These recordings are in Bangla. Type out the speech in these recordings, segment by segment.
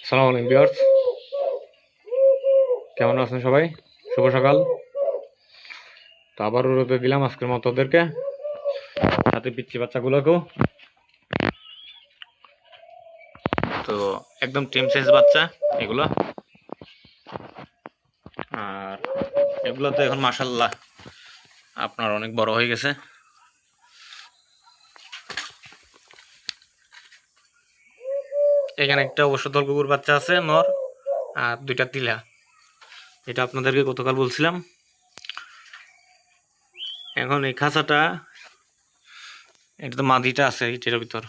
সালাম আলাইকুম ভিউয়ার্স, কেমন আছেন সবাই? শুভ সকাল। তো আবারও রোদে দিলাম আজকের মতো ওদেরকে, সাথে পিচ্ছি বাচ্চাগুলোকেও। তো একদম টিম সাইজ বাচ্চা এগুলো। আর এগুলো তো এখন মাশাল্লাহ আপনার অনেক বড় হয়ে গেছে। এখানে একটা অবশ্য দল কুকুর বাচ্চা আছে নর, আর দুইটা তিলা। এটা আপনাদেরকে গতকাল বলছিলাম। এখন এই খাঁচাটা, এটা তো মাদিটা আছে এটার ভিতর।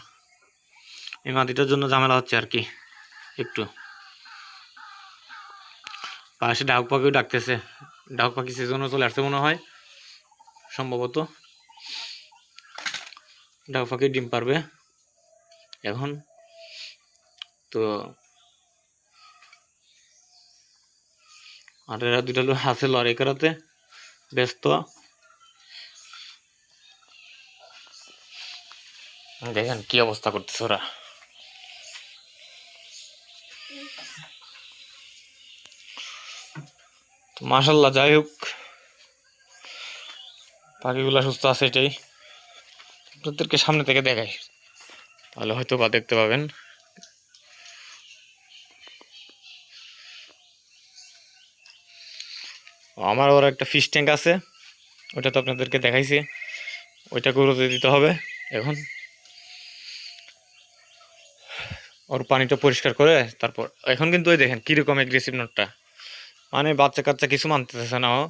এই মাদিটার জন্য ঝামেলা হচ্ছে আর কি একটু। পাশে ডাক পাখিও ডাকতেছে, ডাক পাখি সিজনও চলে আসছে মনে হয়, সম্ভবত। ডাক পাখি ডিম পারবে এখন। তো আর এরা দুটা লোক আছে লড়াই করাতে ব্যস্ত। দেখেন কি অবস্থা করতেছে ওরা। তো মাশাল্লাহ, যাই হোক পাখিগুলা সুস্থ আছে, এটাই আপনাদেরকে সামনে থেকে দেখাই, তাহলে হয়তো বা দেখতে পাবেন। আমার ওর একটা ফিশ ট্যাঙ্ক আছে, ওইটা তো আপনাদেরকে দেখাইছি, ওইটা গরুতে দিতে হবে এখন। ওর পানিটা পরিষ্কার করে তারপর এখন কিন্তু ওই দেখেন কিরকম এগ্রেসিভ নোটটা, মানে বাচ্চা কাচ্চা কিছু মানতেছে না ও।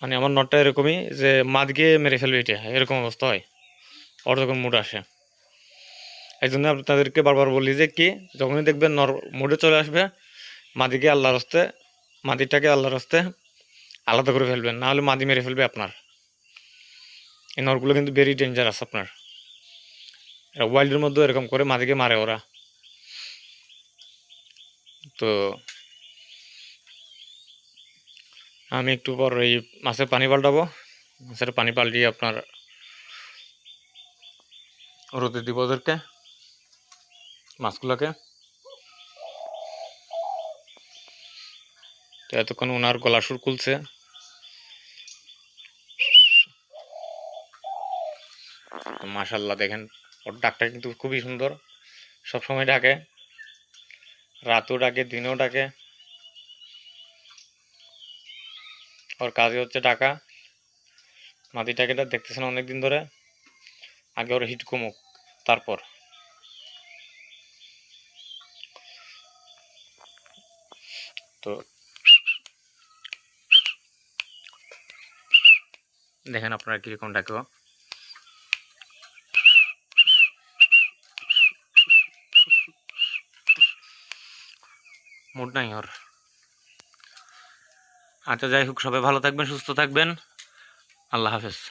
মানে আমার নটটা এরকমই যে মাদকে মেরে ফেলবে, এটা এরকম অবস্থা হয় ওর যখন মুড আসে। এই জন্য আপনাদেরকে বারবার বলি যে কি, যখনই দেখবেন নর মুডে চলে আসবে, মাদিকে আল্লাহর হস্তে, মাদিটাকে আল্লাহর হস্তে আলাদা করে ফেলবেন, না হলে মাদি মেরে ফেলবে আপনার। এই নরগুলো কিন্তু ভেরি ডেঞ্জারাস আপনার। ওয়াইল্ডের মধ্যে এরকম করে মাদিকে মারে ওরা। তো আমি একটু পর এই মাছের পানি পাল্টাবো, মাছের পানি পাল্টিয়ে আপনার রোদে দিব ওদেরকে, মাছগুলোকে। তো এতক্ষণ ওনার গলা সুর খুলছে। মাশাল্লাহ দেখেন, ওর ডাকটা কিন্তু খুবই সুন্দর, সবসময় ডাকে, রাতেও ডাকে দিনেও ডাকে। ওর কাজই হচ্ছে ডাকা। মাদিটাকে দেখতেছেন অনেকদিন ধরে, আগে ওর হিট কমুক তারপর। তো দেখেন আপনারা কিরকম ডাকে, মুড নাই ওর। আচ্ছা যাই হোক, সবাই ভালো থাকবেন, সুস্থ থাকবেন, আল্লাহ হাফেজ।